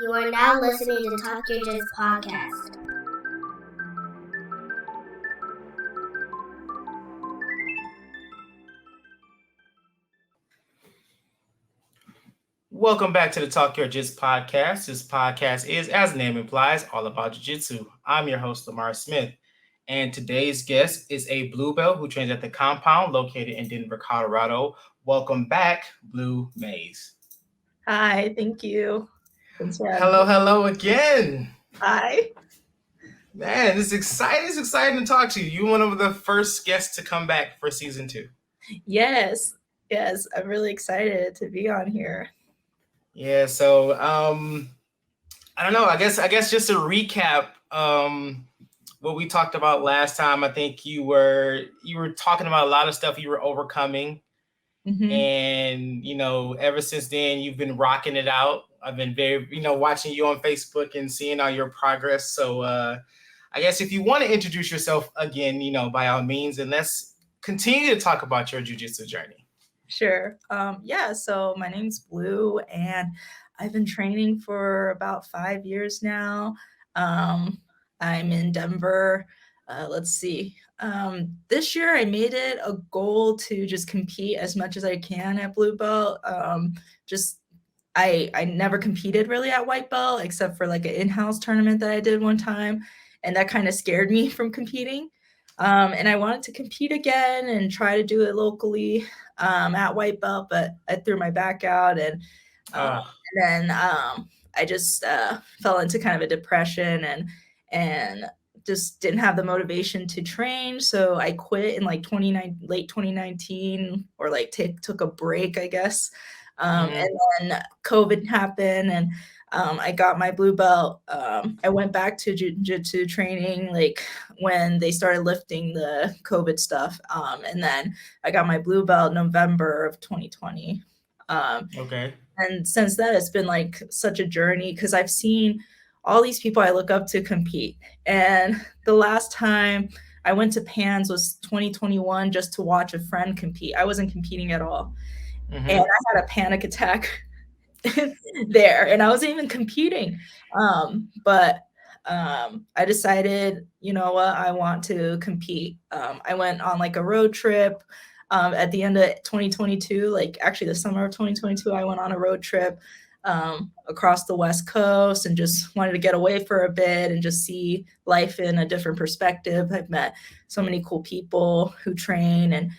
You are now listening to Talk Your Jits podcast. Welcome back to the Talk Your Jits podcast. This podcast is, as the name implies, all about jiu-jitsu. I'm your host, Lamar Smith, and today's guest is a blue belt who trains at the compound located in Denver, Colorado. Welcome back, Blue Mays. Hi, thank you. Thanks for having Hello again. Hi. Man, it's exciting. It's exciting to talk to you. You're one of the first guests to come back for season 2. Yes, I'm really excited to be on here. Yeah, so I don't know. I guess just to recap what we talked about last time. I think you were talking about a lot of stuff you were overcoming. Mm-hmm. And ever since then you've been rocking it out. I've been very watching you on Facebook and seeing all your progress. So I guess if you want to introduce yourself again, by all means, and let's continue to talk about your jiu-jitsu journey. Sure. So my name's Blue, and I've been training for about 5 years now. I'm in Denver. Let's see. This year I made it a goal to just compete as much as I can at Blue Belt. I never competed really at white belt except for like an in-house tournament that I did one time, and that kind of scared me from competing. And I wanted to compete again and try to do it locally at white belt, but I threw my back out, and then I just fell into kind of a depression and just didn't have the motivation to train. So I quit in like late 2019, or like took a break, I guess. And then COVID happened, and I got my blue belt. I went back to jiu-jitsu training like when they started lifting the COVID stuff. And then I got my blue belt November of 2020. Okay. And since then, it's been like such a journey because I've seen all these people I look up to compete. And the last time I went to Pans was 2021 just to watch a friend compete. I wasn't competing at all. Mm-hmm. And I had a panic attack there, and I wasn't even competing. But I decided, you know what, I want to compete. I went on like a road trip at the end of 2022, like actually the summer of 2022, I went on a road trip across the West Coast and just wanted to get away for a bit and just see life in a different perspective. I've met so many cool people who train, and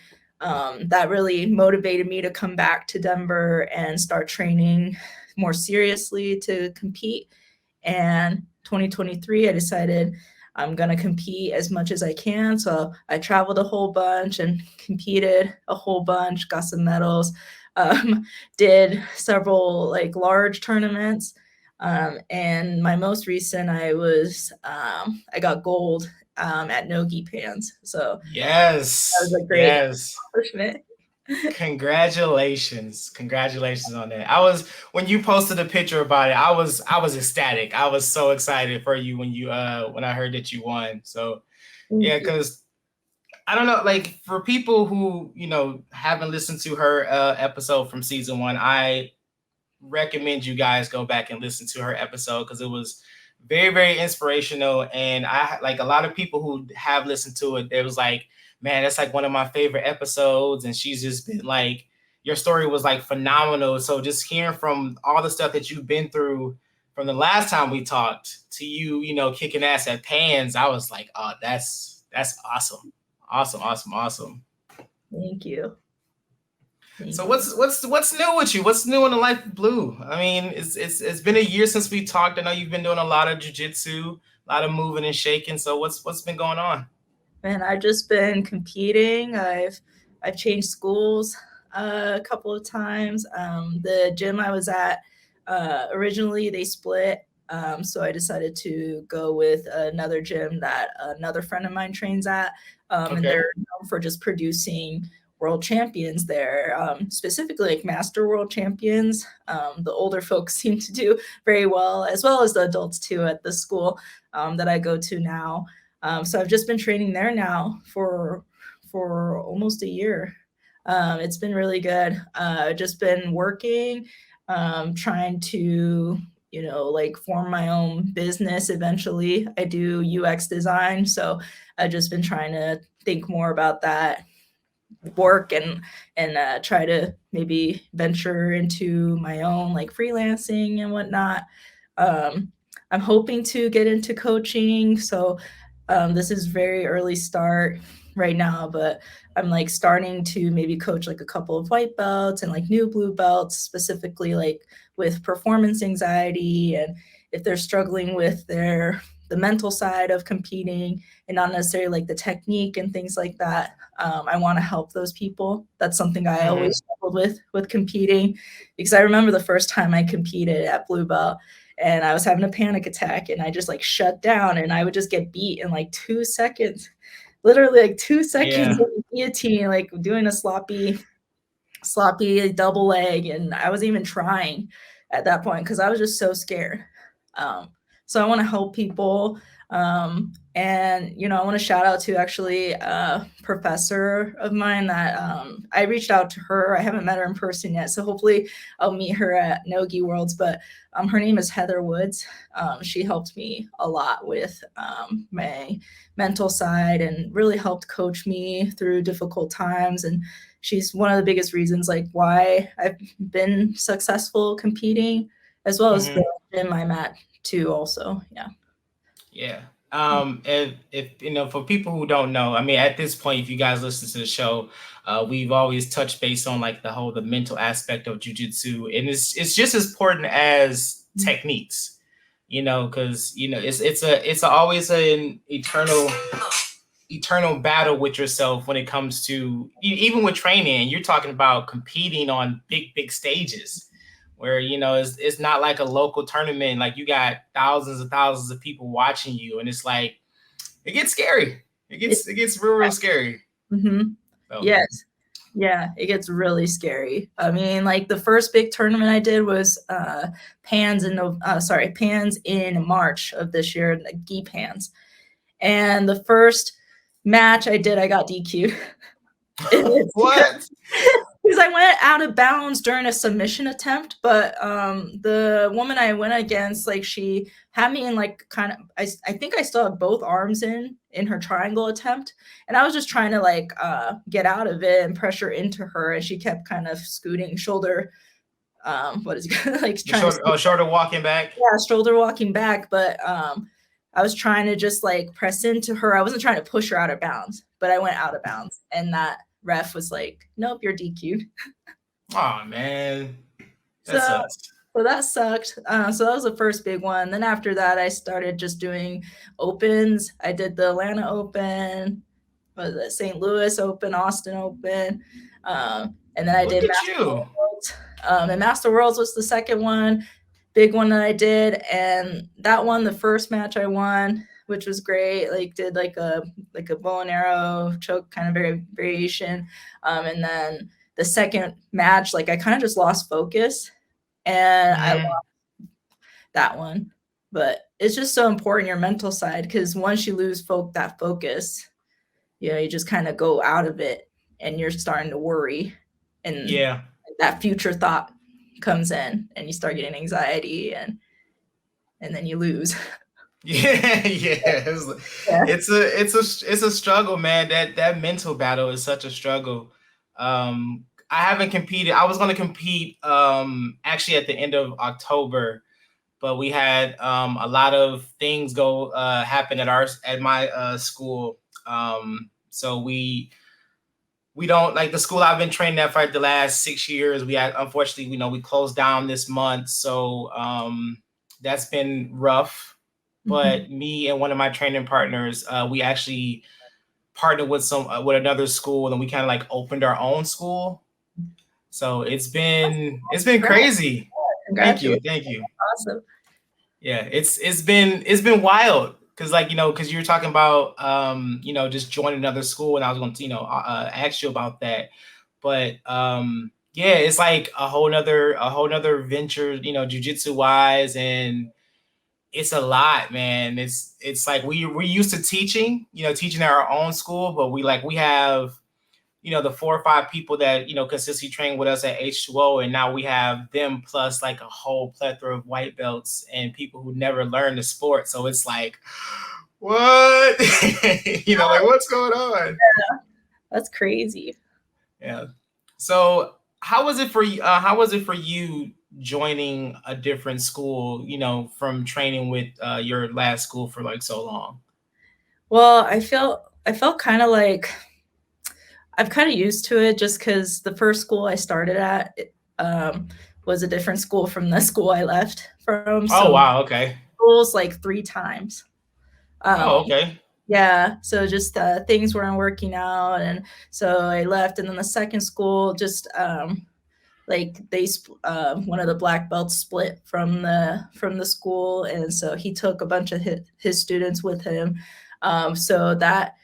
that really motivated me to come back to Denver and start training more seriously to compete. And 2023, I decided I'm going to compete as much as I can. So I traveled a whole bunch and competed a whole bunch, got some medals, did several like large tournaments. And my most recent, I got gold at Nogi Pans. So yes, that was a great accomplishment. Congratulations on that. When you posted a picture about it, I was ecstatic. I was so excited for you when I heard that you won. So yeah, because I don't know, like for people who haven't listened to her episode from season 1, I recommend you guys go back and listen to her episode because it was very, very inspirational. And I like a lot of people who have listened to it, it was like, man, that's like one of my favorite episodes. And she's just been like, your story was like phenomenal. So just hearing from all the stuff that you've been through from the last time we talked to you, kicking ass at Pans, I was like, oh, that's awesome. Awesome. Thank you. So what's new with you? What's new in the life of Blue? I mean, it's been a year since we talked. I know you've been doing a lot of jiu-jitsu, a lot of moving and shaking. So what's been going on? Man, I've just been competing. I've changed schools a couple of times. The gym I was at originally, they split. So I decided to go with another gym that another friend of mine trains at. And they're known for just producing world champions there, specifically like master world champions. The older folks seem to do very well, as well as the adults too at the school that I go to now. So I've just been training there now for almost a year. It's been really good. I've just been working, trying to, like form my own business eventually. I do UX design, so I've just been trying to think more about that work and try to maybe venture into my own like freelancing and whatnot. I'm hoping to get into coaching, so this is very early start right now, but I'm like starting to maybe coach like a couple of white belts and like new blue belts, specifically like with performance anxiety, and if they're struggling with the mental side of competing and not necessarily like the technique and things like that. I want to help those people. That's something I always struggled with competing, because I remember the first time I competed at blue belt and I was having a panic attack and I just like shut down and I would just get beat in like 2 seconds, literally like 2 seconds of the guillotine, like doing a sloppy double leg. And I wasn't even trying at that point because I was just so scared. So I want to help people. And, I want to shout out to actually a professor of mine that I reached out to her. I haven't met her in person yet, so hopefully I'll meet her at Nogi Worlds. But her name is Heather Woods. She helped me a lot with my mental side and really helped coach me through difficult times. And she's one of the biggest reasons like why I've been successful competing, as well as in my mat too also. Yeah. If for people who don't know, I mean, at this point, if you guys listen to the show, we've always touched base on like the mental aspect of jiu-jitsu, and it's just as important as techniques, because it's always an eternal battle with yourself when it comes to even with training. You're talking about competing on big stages where it's not like a local tournament. Like you got thousands of people watching you, and it's like it gets scary. It gets real scary. So. Yes. Yeah, it gets really scary. I mean, like the first big tournament I did was Pans in March of this year, like gi Pans. And the first match I did, I got DQ'd. What? Because I went out of bounds during a submission attempt, but the woman I went against, like she had me in like kind of, I think I still had both arms in her triangle attempt, and I was just trying to like get out of it and pressure into her, and she kept kind of scooting shoulder. What is it like trying shoulder walking back? Yeah, shoulder walking back, but I was trying to just like press into her. I wasn't trying to push her out of bounds, but I went out of bounds, and that ref was like, "Nope, you're DQ'd." Oh man, that sucks. So that sucked. So that was the first big one. Then after that, I started just doing opens. I did the Atlanta Open, St. Louis Open, Austin Open, and then I did Master Worlds. And Master Worlds was the second one, big one that I did, and that one, the first match I won, which was great. Like did like a bow and arrow choke kind of variation, and then the second match, like I kind of just lost focus, and I lost that one. But it's just so important, your mental side, because once you lose that focus, you just kind of go out of it, and you're starting to worry, and that future thought comes in, and you start getting anxiety, and then you lose. It's a struggle, man. That mental battle is such a struggle. I haven't competed. I was going to compete actually at the end of October, but we had a lot of things happen at my school. So we don't, like the school I've been training at for the last 6 years. We had, unfortunately, we closed down this month. So that's been rough. But me and one of my training partners, we actually partnered with another school, and we kind of like opened our own school. So it's been crazy. Thank you. Awesome. Yeah, it's been wild because because you were talking about just joining another school, and I was going to ask you about that, but yeah, it's like a whole nother venture, jiu-jitsu wise, and it's a lot, man. It's like we're used to teaching at our own school, but we have the 4 or 5 people that, consistently train with us at H2O. And now we have them plus like a whole plethora of white belts and people who never learned the sport. So it's like, what? Like what's going on? Yeah, that's crazy. Yeah. So how was it for you? How was it for you joining a different school, from training with your last school for like so long? Well, I felt kind of like I'm kind of used to it just because the first school I started at was a different school from the school I left from. Oh, So wow. Okay. schools like 3 times. Oh, okay. Yeah. So just things weren't working out. And so I left. And then the second school just like one of the black belts split from the school. And so he took a bunch of his students with him. So that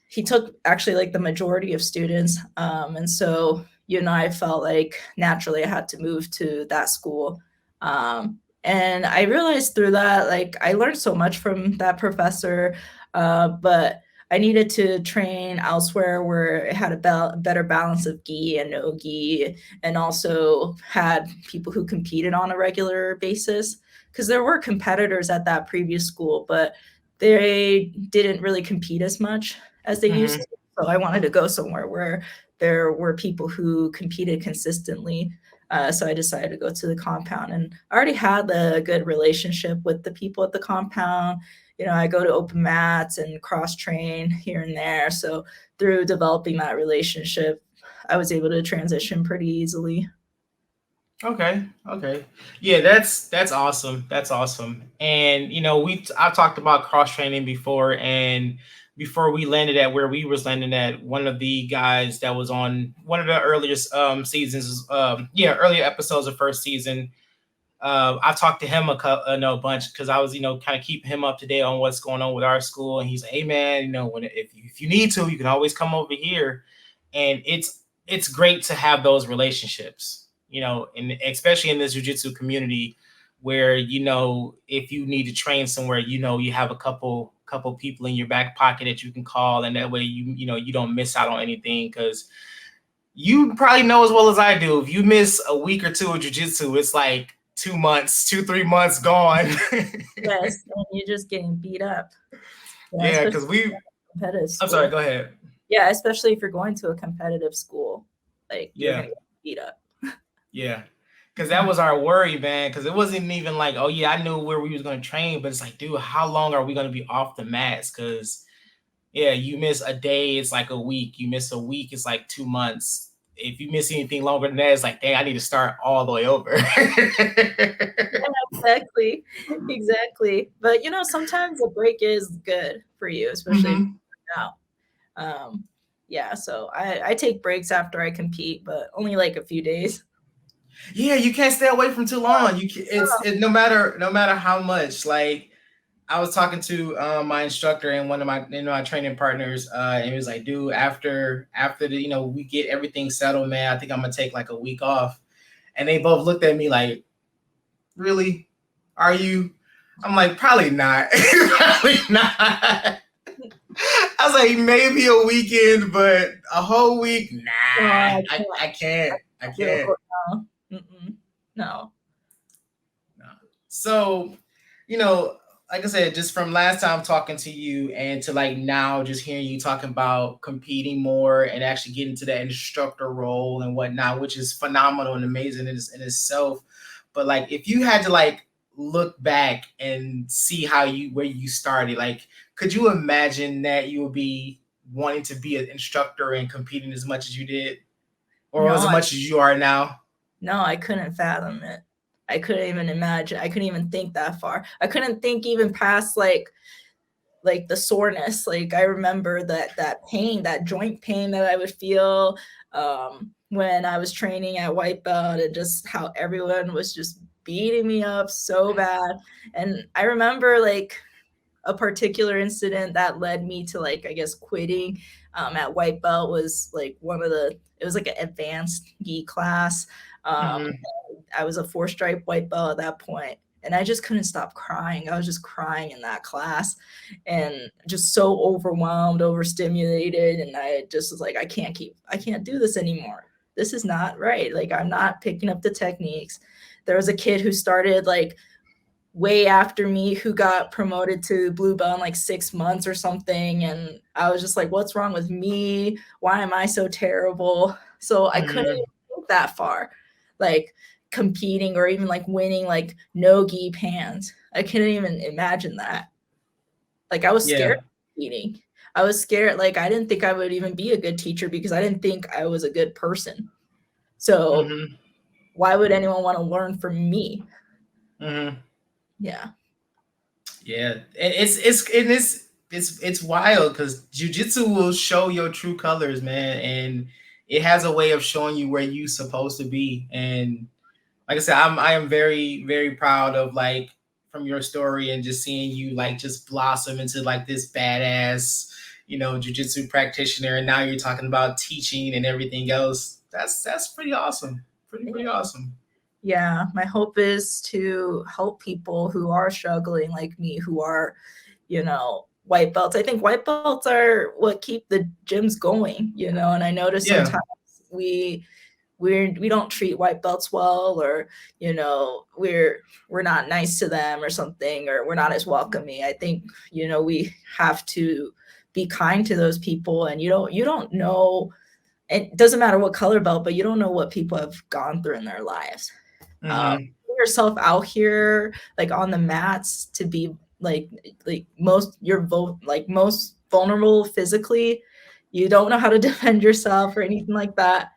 he took actually like the majority of students. And so, I felt like naturally I had to move to that school. And I realized through that, like I learned so much from that professor, but I needed to train elsewhere where it had a better balance of gi and no gi, and also had people who competed on a regular basis. Because there were competitors at that previous school, but they didn't really compete as much as they used to. So I wanted to go somewhere where there were people who competed consistently. So I decided to go to the compound, and I already had a good relationship with the people at the compound. I go to open mats and cross train here and there. So through developing that relationship, I was able to transition pretty easily. Okay. Yeah, that's awesome. That's awesome. And I've talked about cross training before, and before we landed at where we was landing at, one of the guys that was on one of the earliest seasons, earlier episodes of first season. I talked to him a bunch because I was, kind of keeping him up to date on what's going on with our school. And he's like, hey man, if you need to, you can always come over here. And it's great to have those relationships, and especially in this jiu-jitsu community where, if you need to train somewhere, you have a couple people in your back pocket that you can call, and that way you don't miss out on anything. Because you probably know as well as I do, if you miss a week or two of jiu-jitsu, it's like 2 months, 3 months gone. Yes, and you're just getting beat up. Yeah, because I'm sorry, go ahead. Yeah, especially if you're going to a competitive school, like you're Yeah, gonna get beat up. yeah, because that was our worry, man. Because it wasn't even like, oh yeah, I knew where we was gonna train, but it's like, dude, how long are we gonna be off the mats? Because yeah, you miss a day, it's like a week. You miss a week, it's like 2 months. If you miss anything longer than that, it's like, dang, I need to start all the way over. Yeah, exactly. But sometimes a break is good for you, especially if you work out. Yeah, so I take breaks after I compete, but only like a few days. Yeah, you can't stay away from too long. No matter how much. Like I was talking to my instructor and one of my training partners, and he was like, dude, after the we get everything settled, man, I think I'm gonna take like a week off. And they both looked at me like, really? Are you? I'm like, probably not. Probably not. I was like, maybe a weekend, but a whole week? Nah, I can't. No. So, like I said, just from last time talking to you and to like now just hearing you talking about competing more and actually getting to that instructor role and whatnot, which is phenomenal and amazing in itself. But like, if you had to like look back and see where you started, like, could you imagine that you would be wanting to be an instructor and competing as much as you did, or as much as you are now? No, I couldn't fathom it. I couldn't even imagine. I couldn't even think that far. I couldn't think even past like the soreness. Like I remember that pain, that joint pain that I would feel when I was training at white belt, and just how everyone was just beating me up so bad. And I remember like a particular incident that led me to like, I guess, quitting at white belt was like it was like an advanced gi class. I was a 4-stripe white belt at that point. And I just couldn't stop crying. I was just crying in that class and just so overwhelmed, overstimulated. And I just was like, I can't do this anymore. This is not right. Like, I'm not picking up the techniques. There was a kid who started like way after me who got promoted to blue belt in like 6 months or something. And I was just like, what's wrong with me? Why am I so terrible? So I couldn't even think that far, like competing or even like winning like no-gi pans. I couldn't even imagine that. Like, I was scared of competing. I was scared. Like, I didn't think I would even be a good teacher because I didn't think I was a good person. So why would anyone want to learn from me? Yeah. Yeah. It's wild because jiu-jitsu will show your true colors, man. And it has a way of showing you where you're supposed to be. And like I said, I am very, very proud of like from your story and just seeing you like just blossom into like this badass, jiu-jitsu practitioner. And now you're talking about teaching and everything else. That's pretty awesome. Pretty awesome. Yeah, my hope is to help people who are struggling like me, who are, white belts. I think white belts are what keep the gyms going, and I notice sometimes we don't treat white belts well, or, we're not nice to them or something, or we're not as welcoming. I think, we have to be kind to those people, and you don't know, it doesn't matter what color belt, but you don't know what people have gone through in their lives. Yourself out here like on the mats to be like most vulnerable physically. You don't know how to defend yourself or anything like that.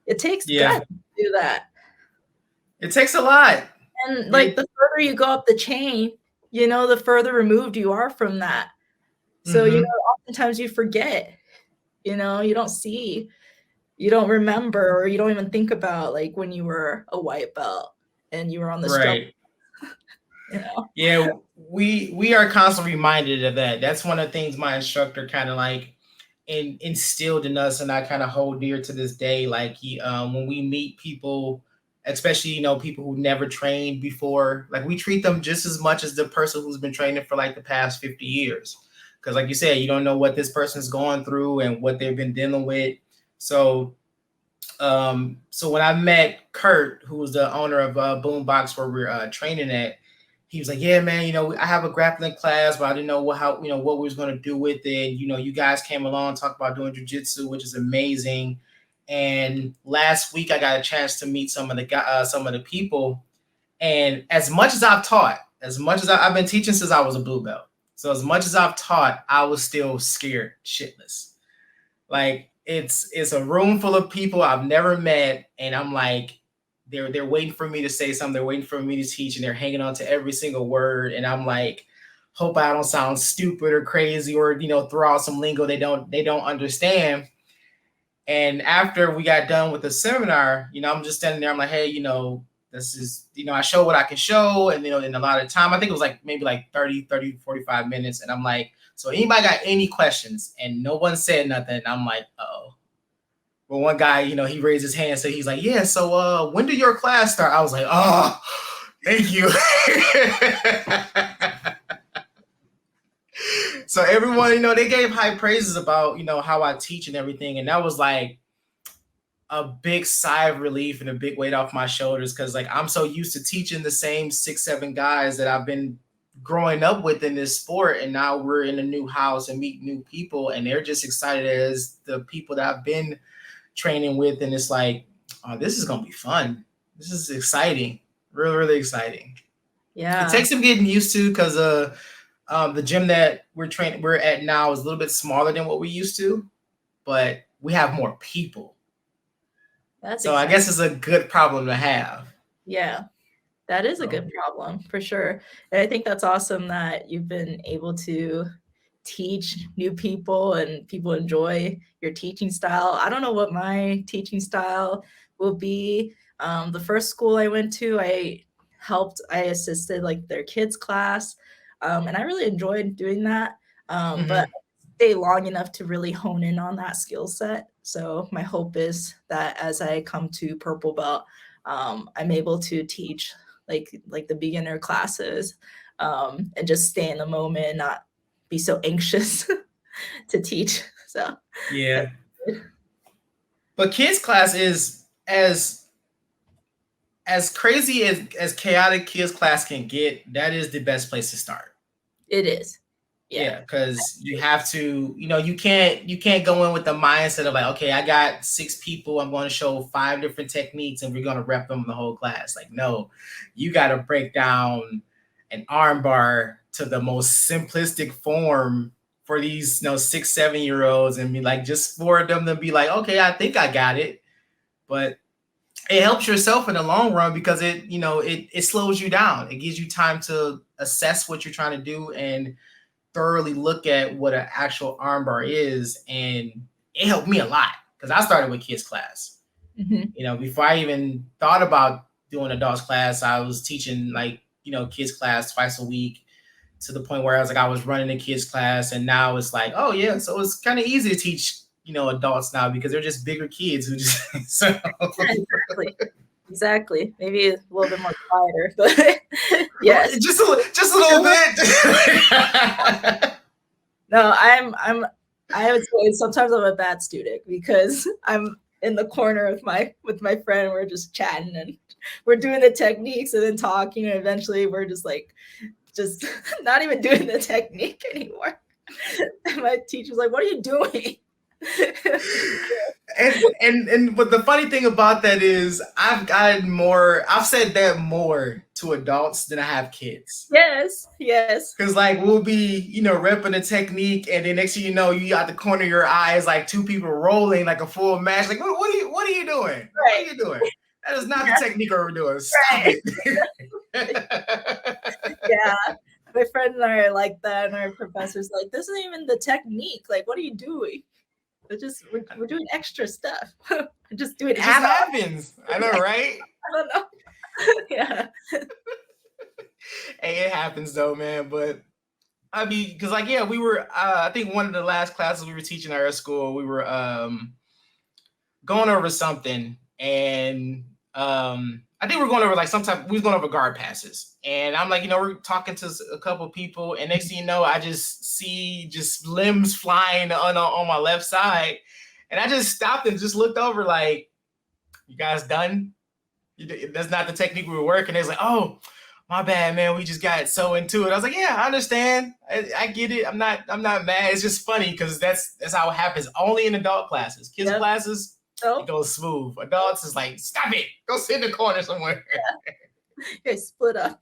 It takes guts to do that. It takes a lot. And like the further you go up the chain, the further removed you are from that. So oftentimes you forget, you don't see, you don't remember, or you don't even think about like when you were a white belt and you were on the struggle. Yeah, we are constantly reminded of that. That's one of the things my instructor kind of like instilled in us, and I kind of hold dear to this day. Like when we meet people, especially people who never trained before, like we treat them just as much as the person who's been training for like the past 50 years. Because like you said, you don't know what this person's going through and what they've been dealing with. So when I met Kurt, who was the owner of Boombox where we're training at, he was like, yeah, man, I have a grappling class, but I didn't know what we was going to do with it. You guys came along, talked about doing jiu-jitsu, which is amazing. And last week I got a chance to meet some of the people. And as much as I've taught, I've been teaching since I was a blue belt. So as much as I've taught, I was still scared shitless. Like it's a room full of people I've never met, and I'm like, they're waiting for me to say something, they're waiting for me to teach, and they're hanging on to every single word. And I'm like, hope I don't sound stupid or crazy or throw out some lingo they don't understand. And after we got done with the seminar, I'm just standing there, I'm like, hey, this is, I show what I can show. And, in a lot of time, I think it was like maybe like 30, 45 minutes. And I'm like, so anybody got any questions? And no one said nothing. I'm like, uh-oh. Well, one guy, he raised his hand. So he's like, yeah, so when did your class start? I was like, oh, thank you. So everyone, they gave high praises about, how I teach and everything. And that was like a big sigh of relief and a big weight off my shoulders. Cause like, I'm so used to teaching the same 6-7 guys that I've been growing up with in this sport. And now we're in a new house and meet new people. And they're just excited as the people that I've been training with. And it's like, oh, this is going to be fun. This is exciting. Really, really exciting. Yeah. It takes some getting used to because the gym that we're at now is a little bit smaller than what we used to, but we have more people. That's so exciting. I guess it's a good problem to have. Yeah, that is a good problem for sure. And I think that's awesome that you've been able to teach new people and people enjoy your teaching style. I don't know what my teaching style will be. The first school I went to, I assisted like their kids class. And I really enjoyed doing that. But I stay long enough to really hone in on that skill set. So my hope is that as I come to purple belt, I'm able to teach like the beginner classes, and just stay in the moment and not be so anxious to teach. So Yeah. But kids class is as crazy as chaotic kids class can get. That is the best place to start. It is. Yeah, because you have to, you can't go in with the mindset of like, okay, I got 6 people, I'm going to show 5 different techniques and we're going to rep them the whole class. Like, no, you got to break down an arm bar to the most simplistic form for these 6, 7-year-olds and be like, just for them to be like, okay, I think I got it. But it helps yourself in the long run because it slows you down. It gives you time to assess what you're trying to do and thoroughly look at what an actual armbar is, and it helped me a lot because I started with kids class. Before I even thought about doing adults class, I was teaching kids class twice a week to the point where I was running a kids class, and now it's like, oh yeah, so it's kind of easy to teach adults now because they're just bigger kids who just so. Exactly. Maybe a little bit more quieter, but yes, just a little bit. No, I would say sometimes I'm a bad student because I'm in the corner with my friend and we're just chatting and we're doing the techniques and then talking, and eventually we're just not even doing the technique anymore. And my teacher's like, "What are you doing?" and but the funny thing about that is I've said that more to adults than I have kids. Yes. Because we'll be, repping a technique, and then next thing you know, you got the corner of your eyes, 2 people rolling like a full match. Like, what are you doing? Right. What are you doing? That is not the technique we're doing. Stop it. Yeah. My friend and I are like that, and our professor's like, "This isn't even the technique. Like, what are you doing? We're doing extra stuff. Just doing it." It just happens. I know, right? I don't know. Yeah. Hey, it happens though, man. But I mean, because we were, I think one of the last classes we were teaching at our school, we were going over something, and I think we're going over we was going over guard passes, and I'm like, we're talking to a couple people, and next thing you know, I just see limbs flying on my left side, and I just stopped and just looked over like, you guys done? That's not the technique we were working. It's like, oh, my bad, man. We just got so into it. I was like, yeah, I understand. I get it. I'm not mad. It's just funny because that's how it happens. Only in adult classes. Kids classes, it goes smooth. Adults is like, stop it. Go sit in the corner somewhere. Yeah. You guys split up.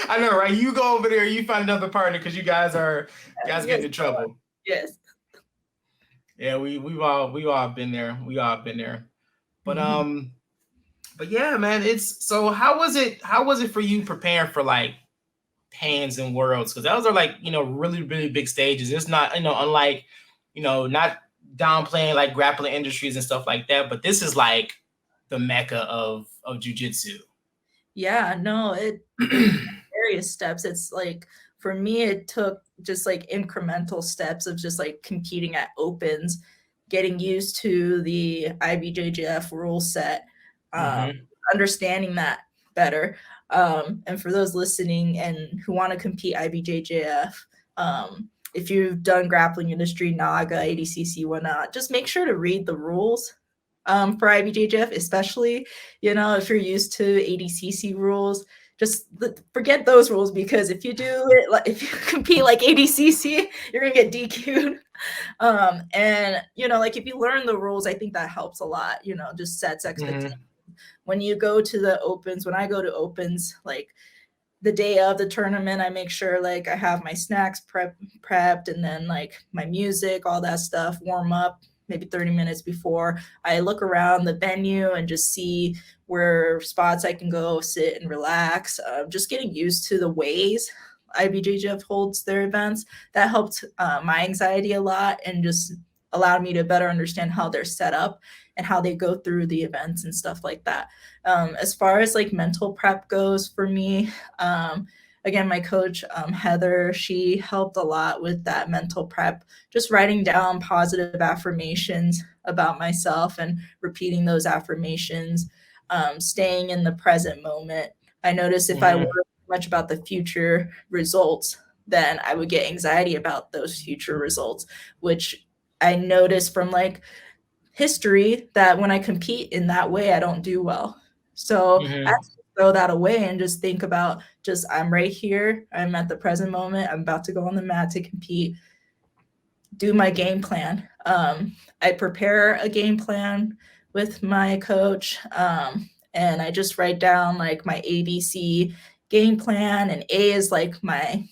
I know, right? You go over there, you find another partner because you guys get into trouble. Yes. Yeah, we've all been there. We all been there. But but yeah, man, so how was it for you preparing for Pans and Worlds? Because those are really, really big stages. It's not, unlike, not downplaying grappling industries and stuff like that, but this is the mecca of jiu-jitsu. Yeah, no, it various steps. It's for me, it took just incremental steps of just competing at opens, getting used to the IBJJF rule set, understanding that better. And for those listening and who want to compete IBJJF, if you've done grappling industry, NAGA, ADCC, whatnot, just make sure to read the rules for IBJJF, especially, if you're used to ADCC rules. Just forget those rules, because if you do it, if you compete like ADCC, you're gonna get DQ'd. And if you learn the rules, I think that helps a lot. Just sets expectations. When you go to the opens, when I go to opens, the day of the tournament, I make sure I have my snacks prepped, and then my music, all that stuff, warm up maybe 30 minutes before. I look around the venue and just see where spots I can go sit and relax. Just getting used to the ways IBJJF holds their events, that helped my anxiety a lot, and just allowed me to better understand how they're set up and how they go through the events and stuff like that. As far as mental prep goes for me, again, my coach, Heather, she helped a lot with that mental prep, just writing down positive affirmations about myself and repeating those affirmations, staying in the present moment, I noticed if I worry much about the future results, then I would get anxiety about those future results, which I noticed from like history that when I compete in that way, I don't do well. So I have to throw that away and just think about just I'm right here. I'm at the present moment. I'm about to go on the mat to compete. Do my game plan. I prepare a game plan with my coach, and I just write down like my ABC game plan, and A is like my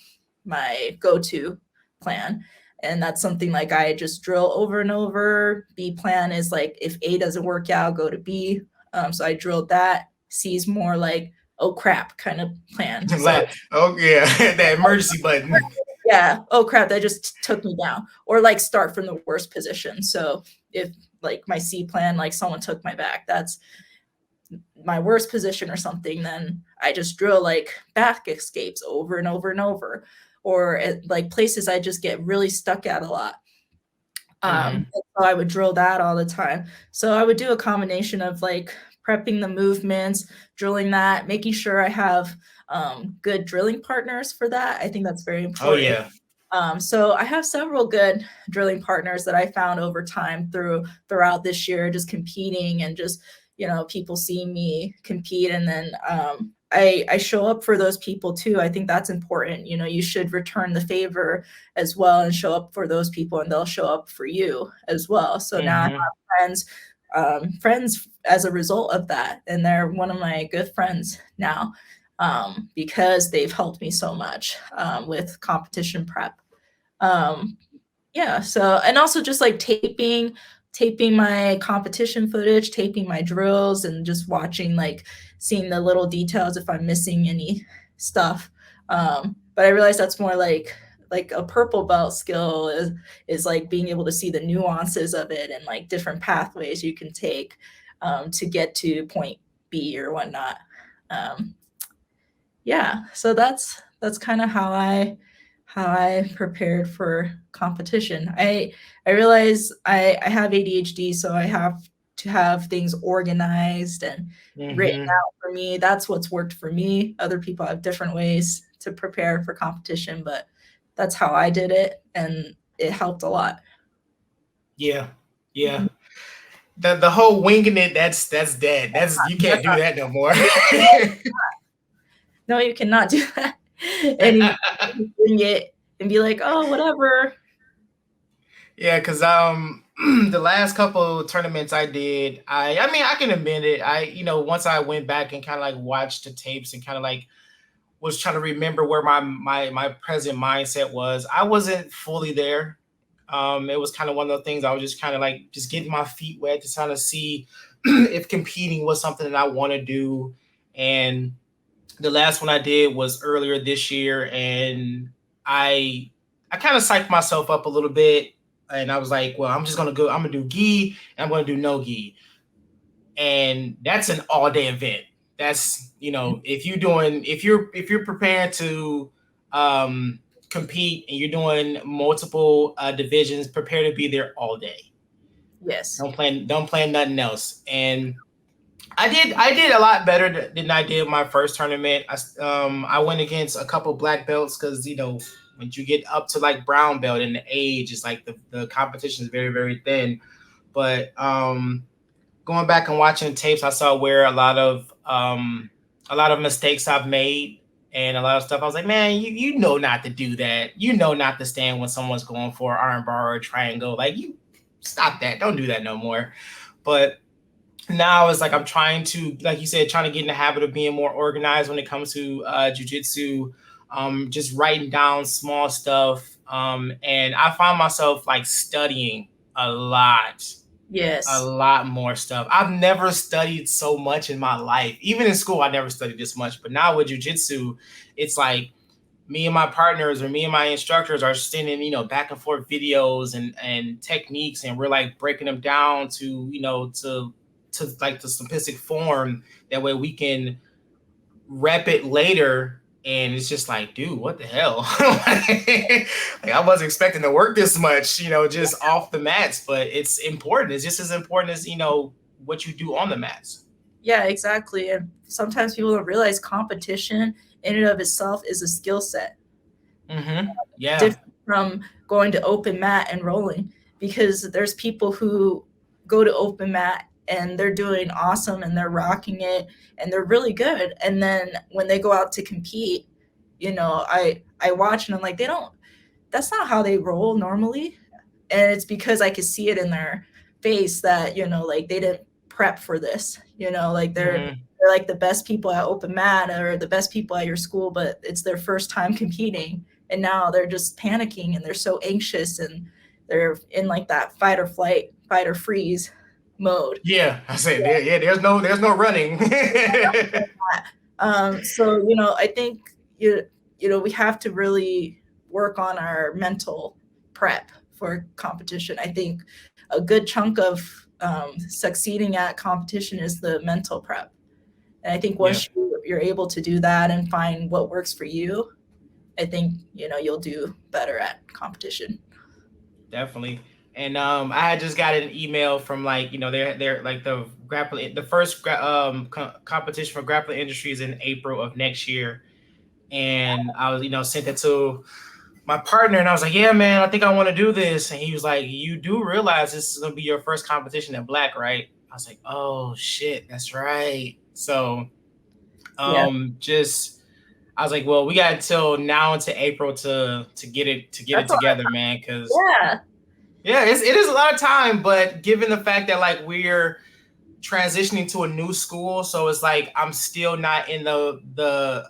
go-to plan. And that's something like I just drill over and over. B plan is like if A doesn't work out, go to B. So I drilled that. C is more like, oh crap, kind of plan. So, oh yeah, that emergency button. Yeah, oh crap, that just took me down. Or like start from the worst position. So if like my C plan, like someone took my back, that's my worst position or something, then I just drill like back escapes over and over and over. Or at like places I just get really stuck at a lot. So I would drill that all the time. So I would do a combination of like prepping the movements, drilling that, making sure I have good drilling partners for that. I think that's very important. Oh yeah. So I have several good drilling partners that I found over time throughout this year, just competing and just, you know, people seeing me compete. And then I show up for those people too. I think that's important. You know, you should return the favor as well and show up for those people, and they'll show up for you as well. So now I have friends as a result of that. And they're one of my good friends now because they've helped me so much with competition prep. Yeah. So, and also just like taping my competition footage, taping my drills, and just watching, like seeing the little details if I'm missing any stuff. But I realized that's more like a purple belt skill is like being able to see the nuances of it and like different pathways you can take to get to point B or whatnot. Yeah. So that's kind of how I prepared for competition. I realize I have ADHD, so I have to have things organized and written out for me. That's what's worked for me. Other people have different ways to prepare for competition, but that's how I did it, and it helped a lot. Yeah. Yeah. The whole winging it, that's dead. You can't do that no more. No, you cannot do that. And you wing it and be like, oh, whatever. Yeah, because the last couple of tournaments I did, I mean I can admit it. Once I went back and kind of like watched the tapes and kind of like was trying to remember where my present mindset was, I wasn't fully there. It was kind of one of the things I was just kind of like just getting my feet wet to kind of see if competing was something that I want to do. And the last one I did was earlier this year, and I kind of psyched myself up a little bit, and I was like, well, I'm gonna do gi, and I'm gonna do no gi. And that's an all-day event. That's, if you're preparing to compete and you're doing multiple divisions, prepare to be there all day. Yes. Don't plan nothing else. And I did a lot better than I did my first tournament. I went against a couple black belts because when you get up to like brown belt and the age, it's like the competition is very, very thin. But going back and watching tapes, I saw where a lot of mistakes I've made and a lot of stuff. I was like, man, you know not to do that. You know not to stand when someone's going for arm bar or triangle. Like, you stop that. Don't do that no more. But now it's like I'm trying to, like you said, trying to get in the habit of being more organized when it comes to jiu-jitsu, just writing down small stuff. And I find myself like studying a lot. Yes. A lot more stuff. I've never studied so much in my life. Even in school, I never studied this much. But now with jiu-jitsu, it's like me and my partners or me and my instructors are sending, back and forth videos and techniques, and we're like breaking them down to like the simplistic form. That way we can rep it later. And it's just like, dude, what the hell? Like, I wasn't expecting to work this much, just off the mats. But it's important. It's just as important as, what you do on the mats. Yeah, exactly. And sometimes people don't realize competition in and of itself is a skill set. Yeah. Different from going to open mat and rolling, because there's people who go to open mat and they're doing awesome and they're rocking it and they're really good. And then when they go out to compete, I watch and I'm like, that's not how they roll normally. And it's because I could see it in their face that, like they didn't prep for this, like they're like the best people at open mat or the best people at your school, but it's their first time competing. And now they're just panicking and they're so anxious and they're in like that fight or flight, fight or freeze mode. Yeah, I say there's no running. So, I think, we have to really work on our mental prep for competition. I think a good chunk of succeeding at competition is the mental prep. And I think once you're able to do that and find what works for you, I think, you'll do better at competition. Definitely. And I had just got an email from they're like the first competition for grappling industries in April of next year. And I was, sent it to my partner and I was like, yeah, man, I think I want to do this. And he was like, you do realize this is going to be your first competition at Black, right? I was like, oh shit, that's right. So I was like, well, we got until now into April to get it together, man. Cause it is a lot of time, but given the fact that like we're transitioning to a new school, so it's like I'm still not in the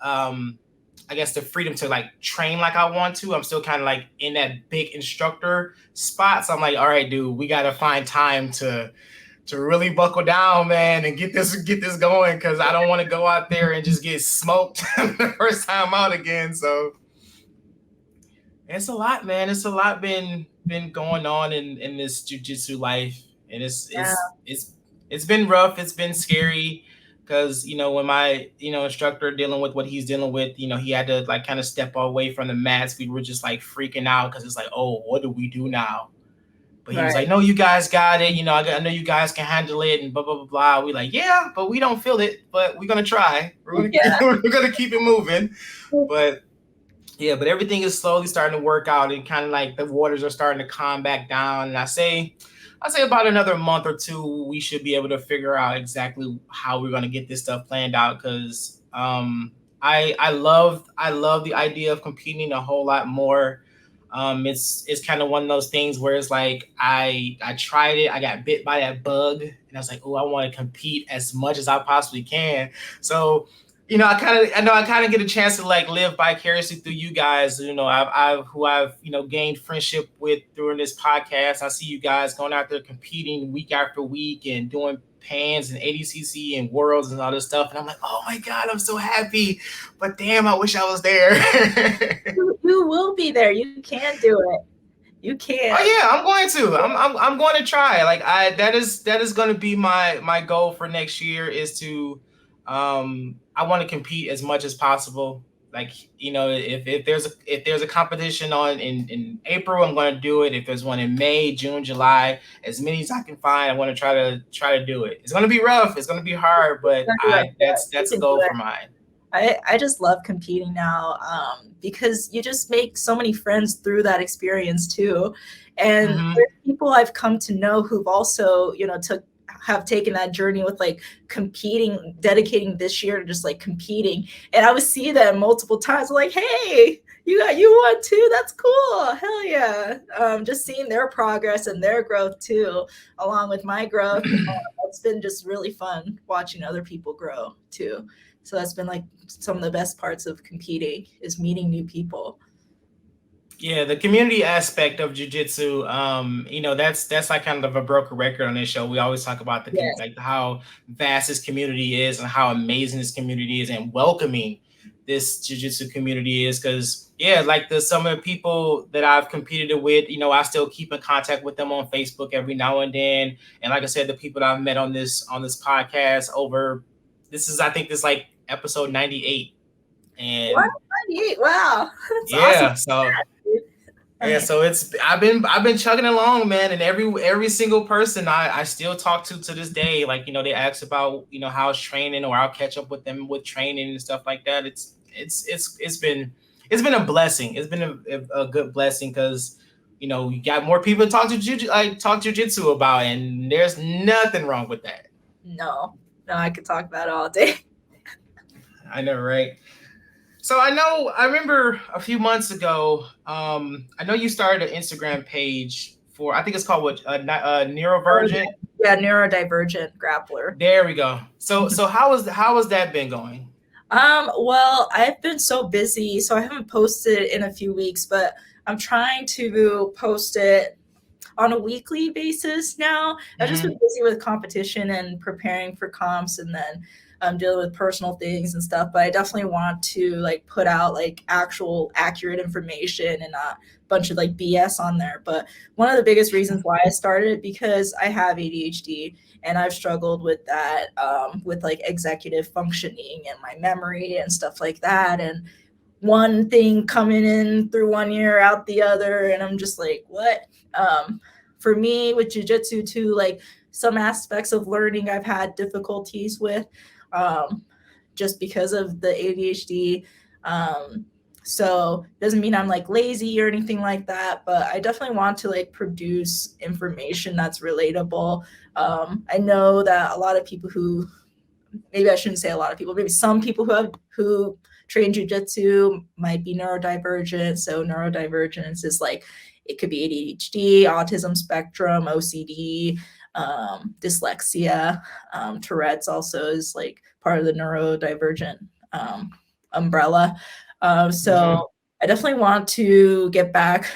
I guess the freedom to like train like I want to. I'm still kind of like in that big instructor spot. So I'm like, all right, dude, we gotta find time to really buckle down, man, and get this going, because I don't want to go out there and just get smoked the first time out again. So it's a lot, man. It's a lot been going on in this jiu-jitsu life, and it's been rough. It's been scary because when my instructor dealing with what he's dealing with, he had to like kind of step away from the mats. We were just like freaking out because it's like, oh, what do we do now? But he was like, no, you guys got it. I know you guys can handle it and blah, blah, blah, blah. We like, yeah, but we don't feel it, but we're going to try. We're going to keep it moving. But everything is slowly starting to work out, and kind of like the waters are starting to calm back down. And I say about another month or two, we should be able to figure out exactly how we're going to get this stuff planned out. Cause I love the idea of competing a whole lot more. It's kind of one of those things where it's like I tried it, I got bit by that bug, and I was like, oh, I want to compete as much as I possibly can. So, I kind of get a chance to like live vicariously through you guys. I've gained friendship with during this podcast. I see you guys going out there competing week after week and doing pans and ADCC and worlds and all this stuff. And I'm like, oh my God, I'm so happy. But damn, I wish I was there. You will be there. You can do it. You can. Oh yeah, I'm going to. I'm going to try. Like that is going to be my goal for next year, is to I want to compete as much as possible. Like, if there's a competition on in April, I'm going to do it. If there's one in May, June, July, as many as I can find, I want to try to do it. It's going to be rough. It's going to be hard, but that's a goal for mine. I just love competing now, because you just make so many friends through that experience too. And there's people I've come to know who've also, have taken that journey with like competing, dedicating this year to just like competing. And I would see them multiple times like, hey, you won too. That's cool. Hell yeah. Just seeing their progress and their growth too, along with my growth. It's been just really fun watching other people grow too. So that's been like some of the best parts of competing, is meeting new people. Yeah, the community aspect of jiu-jitsu, that's like kind of a broken record on this show. We always talk about like how vast this community is and how amazing this community is and welcoming this jiu-jitsu community is. Because like some of the people that I've competed with, I still keep in contact with them on Facebook every now and then. And like I said, the people that I've met on this podcast I think this like episode 98. And what? 98? Wow. That's awesome. So Yeah, so I've been chugging along, man, and every single person I still talk to this day, like, they ask about, how's training, or I'll catch up with them with training and stuff like that. It's been a blessing. It's been a good blessing, because you got more people to talk to jujitsu about, and there's nothing wrong with that. No, I could talk about it all day. I know, right? So I remember a few months ago, I know you started an Instagram page for, I think it's called Neurovergent. Yeah, neurodivergent grappler. There we go. So how has that been going? Well, I've been so busy, so I haven't posted in a few weeks, but I'm trying to post it on a weekly basis now. I've just been busy with competition and preparing for comps, and then dealing with personal things and stuff. But I definitely want to like put out like actual accurate information and not a bunch of like BS on there. But one of the biggest reasons why I started, because I have ADHD and I've struggled with that, with like executive functioning and my memory and stuff like that. And one thing coming in through one ear out the other, and I'm just like, what? For me with jiu-jitsu too, like some aspects of learning I've had difficulties with, just because of the ADHD. So doesn't mean I'm like lazy or anything like that, but I definitely want to like produce information that's relatable. I know that a lot of people who, maybe I shouldn't say a lot of people, maybe some people who train jiu-jitsu might be neurodivergent. So neurodivergence is like, it could be ADHD, autism spectrum, OCD, dyslexia. Tourette's also is like part of the neurodivergent umbrella. So I definitely want to get back,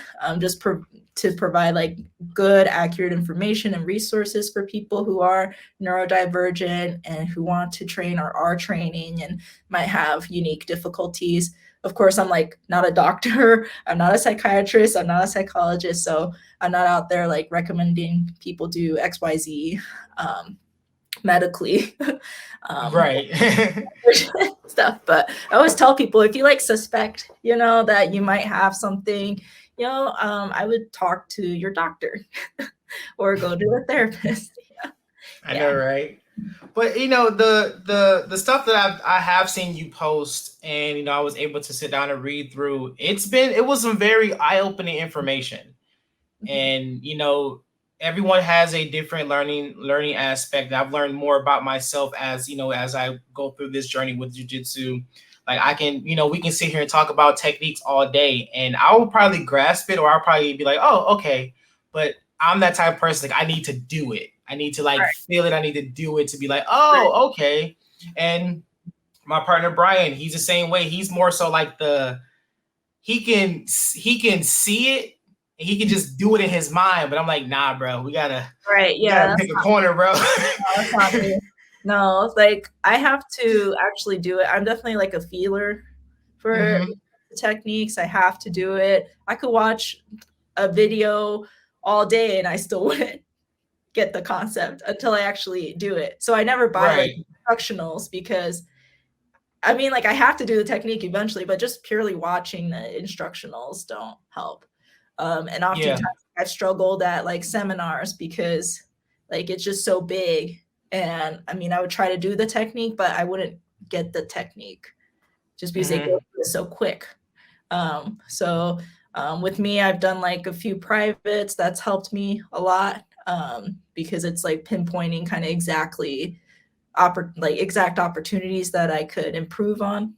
to provide like good, accurate information and resources for people who are neurodivergent and who want to train or are training and might have unique difficulties. Of course, I'm like not a doctor, I'm not a psychiatrist, I'm not a psychologist, so I'm not out there like recommending people do XYZ medically. Right. Stuff. But I always tell people, if you like suspect, that you might have something, I would talk to your doctor or go to a therapist. I know, right? But the stuff that I have seen you post, and I was able to sit down and read through, it was some very eye-opening information. And everyone has a different learning aspect. I've learned more about myself as I go through this journey with jiu-jitsu. Like I can, we can sit here and talk about techniques all day, and I will probably grasp it, or I'll probably be like, oh, okay. But I'm that type of person, like I need to do it. I need to like feel it. I need to do it to be like, oh, okay. And my partner Brian, he's the same way. He's more so like he can see it. He can just do it in his mind, but I'm like, nah, bro, we gotta pick a corner, bro. No, like I have to actually do it. I'm definitely like a feeler for techniques. I have to do it. I could watch a video all day and I still wouldn't get the concept until I actually do it. So I never buy like instructionals, because I mean, like I have to do the technique eventually, but just purely watching the instructionals don't help. And oftentimes I've struggled at like seminars because like it's just so big. And I mean, I would try to do the technique, but I wouldn't get the technique just because they go through it so quick. So with me, I've done like a few privates. That's helped me a lot, because it's like pinpointing kind of exactly exact opportunities that I could improve on.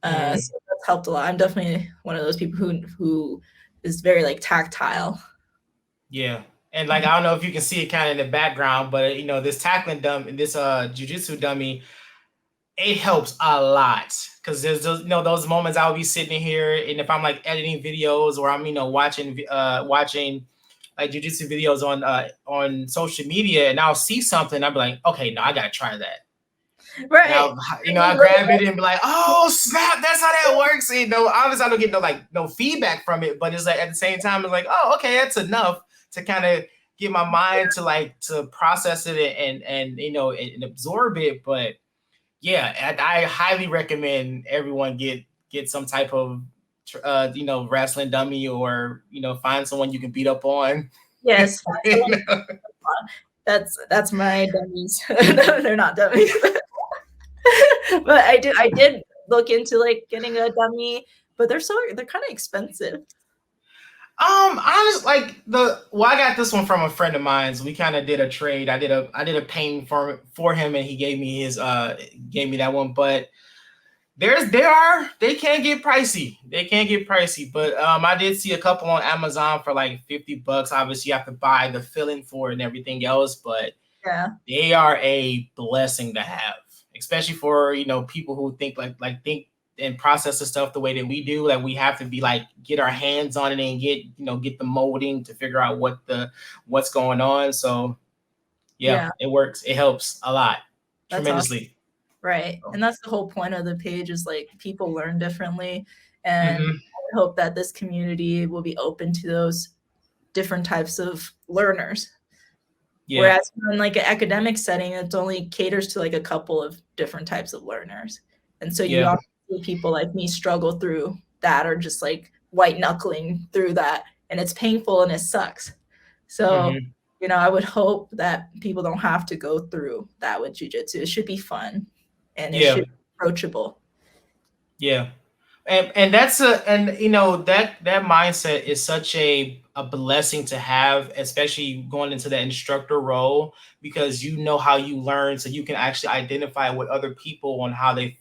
So that's helped a lot. I'm definitely one of those people who is very like tactile. Yeah. And like, I don't know if you can see it kind of in the background, but this tackling dummy, this jiu-jitsu dummy, it helps a lot, because there's those moments I'll be sitting here, and if I'm like editing videos, or I'm watching like jiu-jitsu videos on social media, and I'll see something, I'll be like, okay, no, I gotta try that. Right. I grab it and be like, oh snap, that's how that works. And obviously I don't get no feedback from it, but it's like at the same time, it's like, oh, okay, that's enough to kind of get my mind to process it and absorb it. But yeah, I highly recommend everyone get some type of wrestling dummy, or find someone you can beat up on. Yes, that's my dummies. No, they're not dummies. But I did look into like getting a dummy, but they're kind of expensive. Honestly, I got this one from a friend of mine. So we kind of did a trade. I did a painting for him, and he gave me that one. But they can get pricey. But I did see a couple on Amazon for like $50. Obviously, you have to buy the filling for it and everything else, but Yeah, they are a blessing to have, especially for people who think think and process the stuff the way that we do. Like we have to be like get our hands on it and get the molding to figure out what's going on. So yeah, it works. It helps a lot. That's tremendously. Awesome. Right. And that's the whole point of the page is like people learn differently. And I hope that this community will be open to those different types of learners. Yeah. Whereas in like an academic setting, it only caters to like a couple of different types of learners. And so you often see people like me struggle through that or just like white knuckling through that. And it's painful and it sucks. So, I would hope that people don't have to go through that with jiu-jitsu. It should be fun and it should be approachable. Yeah. And that's that mindset is such a blessing to have, especially going into the instructor role, because how you learn, so you can actually identify with other people on how they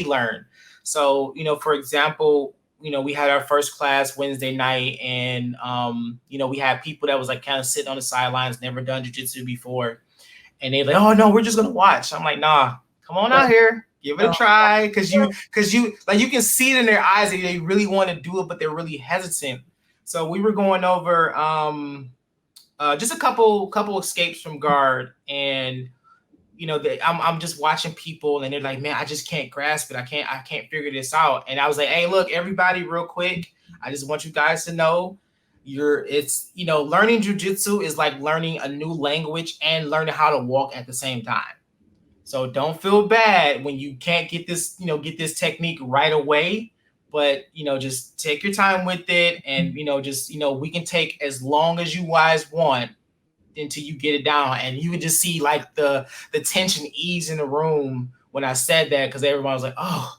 learn. So, for example, we had our first class Wednesday night, and we had people that was like kind of sitting on the sidelines, never done jiu-jitsu before, and they're like, "Oh no, we're just gonna watch." I'm like, "Nah, come on out here. Give it a try," because you can see it in their eyes that they really want to do it, but they're really hesitant. So we were going over just a couple escapes from guard, and I'm just watching people, and they're like, "Man, I just can't grasp it. I can't figure this out." And I was like, "Hey, look, everybody, real quick, I just want you guys to know, learning jiu-jitsu is like learning a new language and learning how to walk at the same time. So don't feel bad when you can't get this technique right away, but just take your time with it, and we can take as long as you guys want until you get it down." And you can just see like the tension ease in the room when I said that, because everyone was like, "Oh,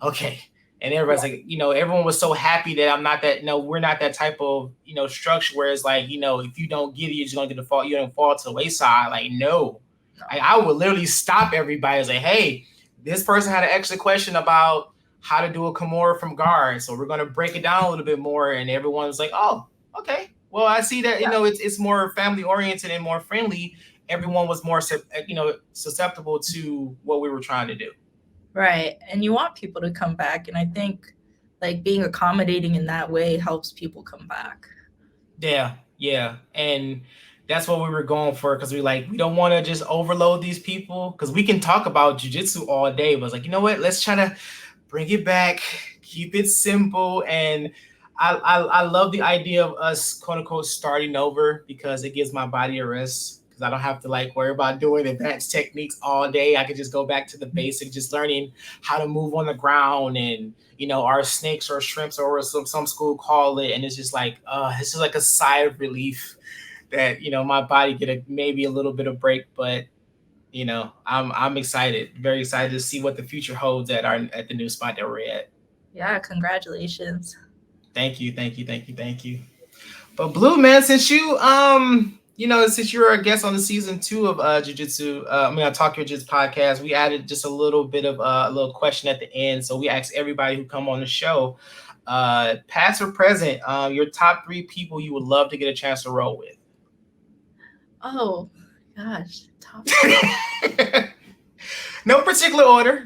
okay." And everybody's like, everyone was so happy that I'm not that, we're not that type of, structure where it's like, if you don't get it, you're just going to get you don't fall to the wayside. Like, no. I would literally stop everybody and say, "Hey, this person had an extra question about how to do a Kimura from guard, so we're going to break it down a little bit more." And everyone was like, "Oh, okay. Well, I see that, it's more family oriented and more friendly." Everyone was more, susceptible to what we were trying to do. Right. And you want people to come back. And I think like being accommodating in that way helps people come back. Yeah. Yeah. And that's what we were going for, because we don't want to just overload these people, because we can talk about jiu-jitsu all day, but it's like, you know what, let's try to bring it back, keep it simple. And I love the idea of us, quote unquote, starting over, because it gives my body a rest, because I don't have to worry about doing advanced techniques all day. I can just go back to the basic, just learning how to move on the ground, and our snakes or shrimps, or some school call it, and it's just it's just like a sigh of relief that my body get maybe a little bit of break. But I'm excited, very excited to see what the future holds at the new spot that we're at. Yeah, congratulations. Thank you. But Blue, man, since you since you're a guest on the season 2 of Jiu-Jitsu, Talk Your Jits podcast, we added just a little bit of a little question at the end. So we asked everybody who come on the show, past or present, your top 3 people you would love to get a chance to roll with. Oh gosh, top. No particular order.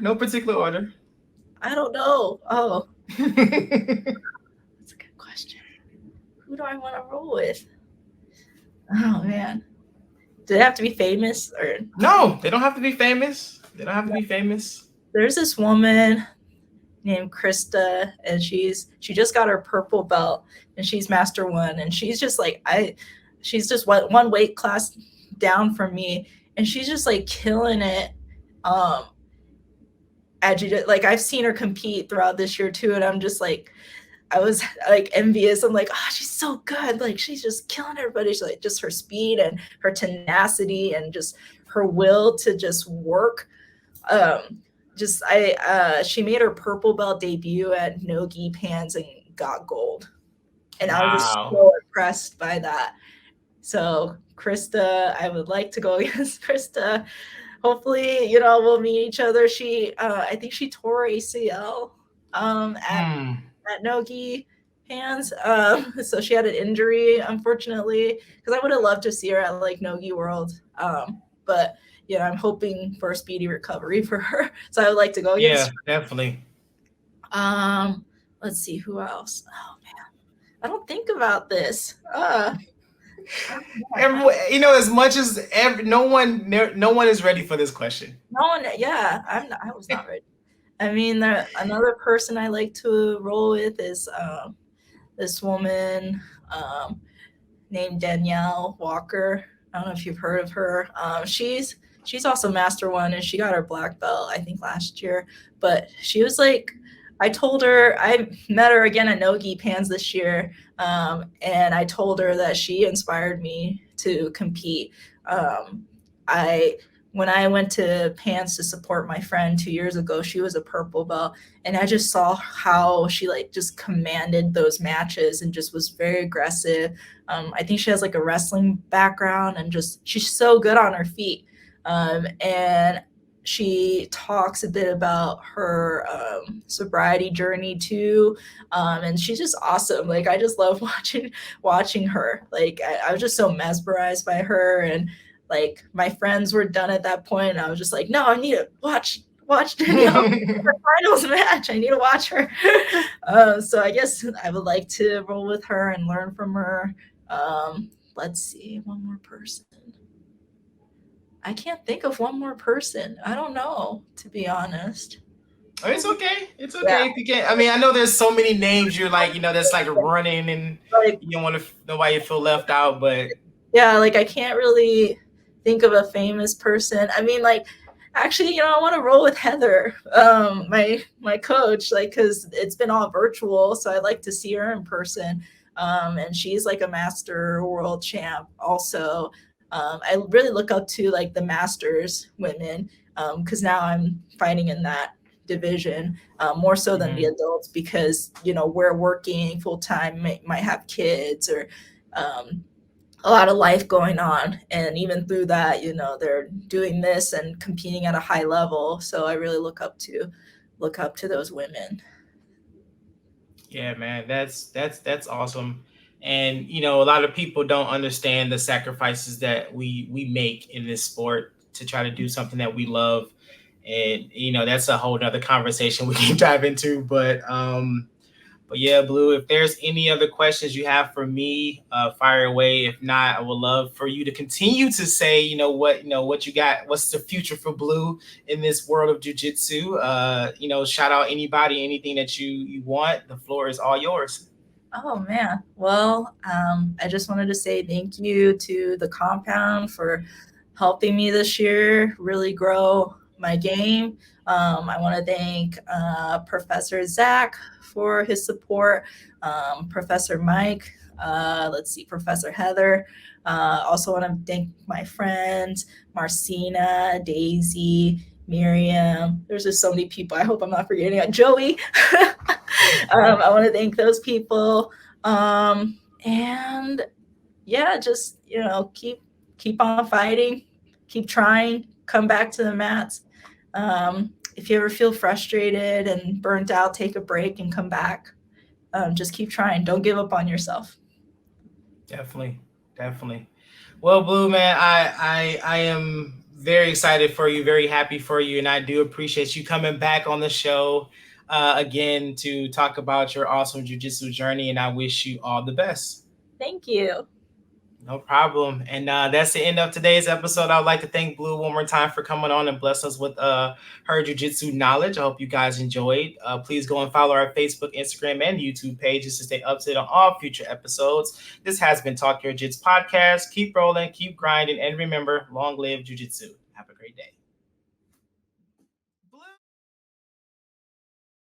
I don't know. Oh, that's a good question. Who do I want to roll with? Oh man, do they have to be famous or? No, they don't have to be famous. There's this woman named Krista, and she just got her purple belt, and she's Master 1, and she's just she's just one weight class down from me, and she's just killing it. I've seen her compete throughout this year too, and I'm just I was like envious. I'm like, oh, she's so good. Like she's just killing everybody. She's like just her speed and her tenacity and just her will to just work. She made her purple belt debut at no-gi pans and got gold. And I was just so impressed by that. So Krista, I would like to go against Krista. Hopefully, we'll meet each other. I think she tore ACL at no-gi hands. So she had an injury, unfortunately, because I would have loved to see her at like no-gi world. But I'm hoping for a speedy recovery for her. So I would like to go against her. Definitely. Let's see who else. Oh man, I don't think about this. As much as no one is ready for this question. No one, yeah, I was not ready. I mean, another person I like to roll with is this woman named Danielle Walker. I don't know if you've heard of her. She's also Master 1, and she got her black belt, I think, last year. But she was like, I told her, I met her again at no-gi pans this year, and I told her that she inspired me to compete. When I went to pans to support my friend 2 years ago, she was a purple belt, and I just saw how she like just commanded those matches and just was very aggressive. I think she has like a wrestling background, and just she's so good on her feet. And she talks a bit about her sobriety journey too, and she's just awesome. Like I just love watching her. Like I was just so mesmerized by her, and like my friends were done at that point, and I was just like, no, I need to watch Danielle her finals match. I need to watch her. So I guess I would like to roll with her and learn from her. Let's see, one more person. I can't think of one more person. I don't know, to be honest. Oh, it's okay. It's okay. Yeah. If you can't, I mean, I know there's so many names you're like, that's like running, and like, you don't want to nobody feel left out. But yeah, like I can't really think of a famous person. I mean, like actually, I want to roll with Heather, my coach, like because it's been all virtual, so I'd like to see her in person. And she's like a master world champ also. I really look up to like the masters women because now I'm fighting in that division more so than the adults, because we're working full time, might have kids or a lot of life going on, and even through that they're doing this and competing at a high level. So I really look up to those women. Yeah, man, that's awesome. And a lot of people don't understand the sacrifices that we make in this sport to try to do something that we love. And that's a whole nother conversation we can dive into. But yeah, Blue, if there's any other questions you have for me, fire away. If not, I would love for you to continue to say, what you got, what's the future for Blue in this world of jiu-jitsu. Shout out anybody, anything that you want. The floor is all yours. Oh man. Well, I just wanted to say thank you to the compound for helping me this year really grow my game. I want to thank Professor Zach for his support, Professor Mike, Professor Heather. Also want to thank my friends, Marcina, Daisy, Miriam. There's just so many people. I hope I'm not forgetting Joey. I want to thank those people. And yeah, just, keep on fighting, keep trying, come back to the mats. If you ever feel frustrated and burnt out, take a break and come back. Just keep trying. Don't give up on yourself. Definitely. Well, Blue, man, I am very excited for you, very happy for you, and I do appreciate you coming back on the show again to talk about your awesome jiu-jitsu journey, and I wish you all the best. Thank you. No problem. And that's the end of today's episode. I would like to thank Blue one more time for coming on and bless us with her jiu-jitsu knowledge. I hope you guys enjoyed. Please go and follow our Facebook, Instagram, and YouTube pages to stay up to date on all future episodes. This has been Talk Your Jits podcast. Keep rolling, keep grinding, and remember, long live jiu-jitsu. Have a great day.